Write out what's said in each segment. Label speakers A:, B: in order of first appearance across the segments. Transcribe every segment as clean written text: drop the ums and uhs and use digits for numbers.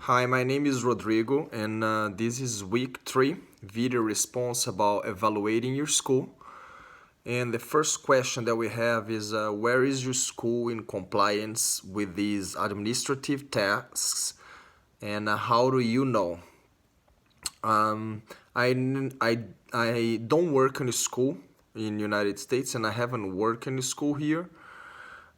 A: Hi, my name is Rodrigo, and this is week 3 video response about evaluating your school. And the first question that we have is where is your school in compliance with these administrative tasks, and how do you know? Um, I, I don't work in a school in United States, and I haven't worked in a school here.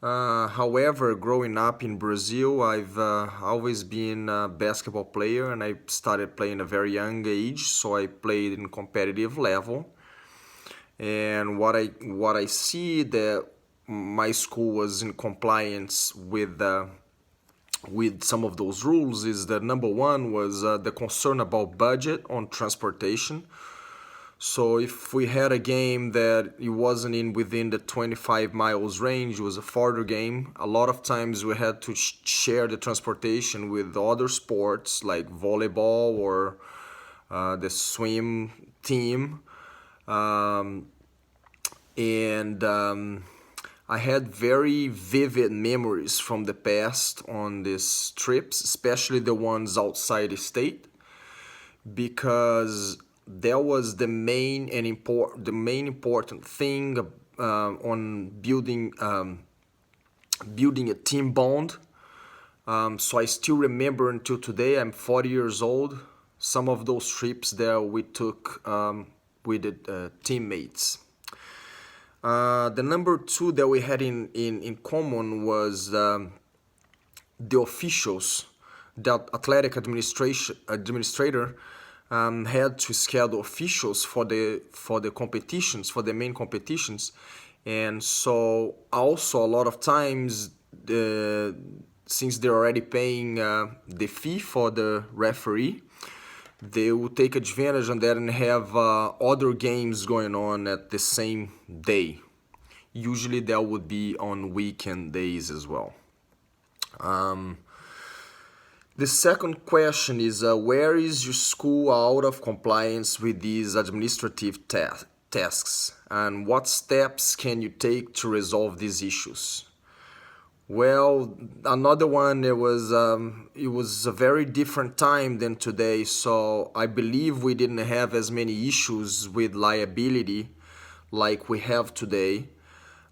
A: However, growing up in Brazil, I've always been a basketball player, and I started playing at a very young age. So I played in competitive level, and what I see that my school was in compliance with some of those rules is that number one was the concern about budget on transportation. So if we had a game that it wasn't in within the 25 miles range, it was a farther game. A lot of times we had to share the transportation with other sports like volleyball or the swim team. Um, and I had very vivid memories from the past on these trips, especially the ones outside the state, because that was the main important thing on building a team bond. So I still remember until today. I'm 40 years old. Some of those trips that we took with the teammates. The number two that we had in common was the officials. The athletic administrator had to schedule officials for the competitions, for the main competitions, and so also a lot of times since they're already paying the fee for the referee, they will take advantage on that and have other games going on at the same day. Usually that would be on weekend days as well. The second question is where is your school out of compliance with these administrative tasks, and what steps can you take to resolve these issues? Well, another one, it was a very different time than today, so I believe we didn't have as many issues with liability like we have today.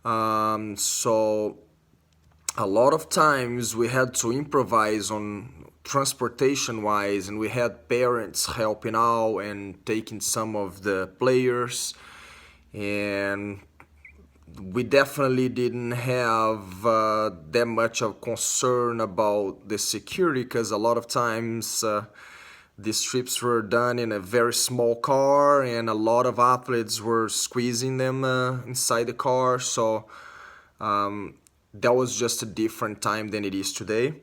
A: So a lot of times we had to improvise on transportation wise, and we had parents helping out and taking some of the players, and we definitely didn't have that much of concern about the security, because a lot of times these trips were done in a very small car, and a lot of athletes were squeezing them inside the car. So that was just a different time than it is today.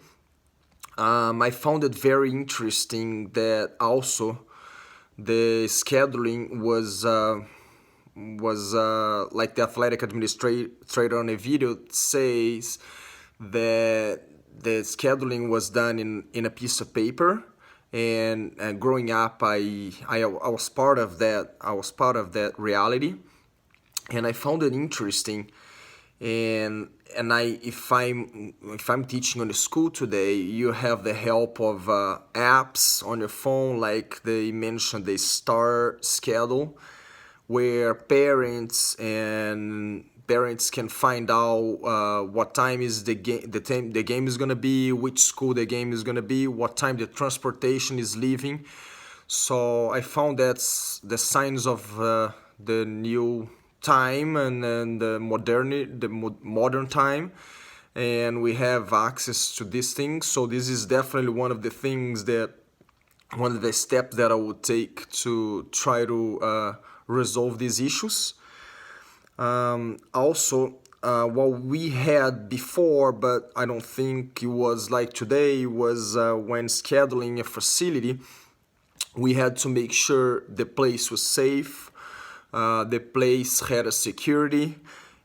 A: I found it very interesting that also the scheduling was like the athletic administrator on a video says that the scheduling was done in a piece of paper. And growing up, I was part of that. I was part of that reality, and I found it interesting. And if I'm teaching on a school today, you have the help of apps on your phone, like they mentioned the Star Schedule, where parents can find out what time is the game is gonna be, which school the game is gonna be, what time the transportation is leaving. So I found that's the signs of the new time, and the modern time, and we have access to these things. So this is definitely one of the steps that I would take to try to resolve these issues. Also, what we had before, but I don't think it was like today, was when scheduling a facility, we had to make sure the place was safe, the place had a security,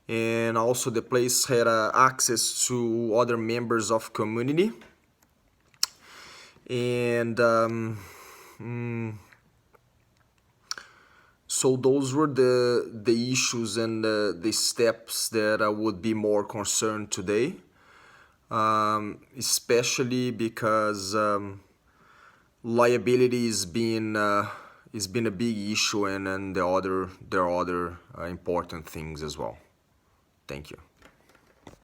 A: and also the place had access to other members of community. And so those were the issues and the steps that I would be more concerned today, especially because liability is been a big issue, and there are other important things as well. Thank you.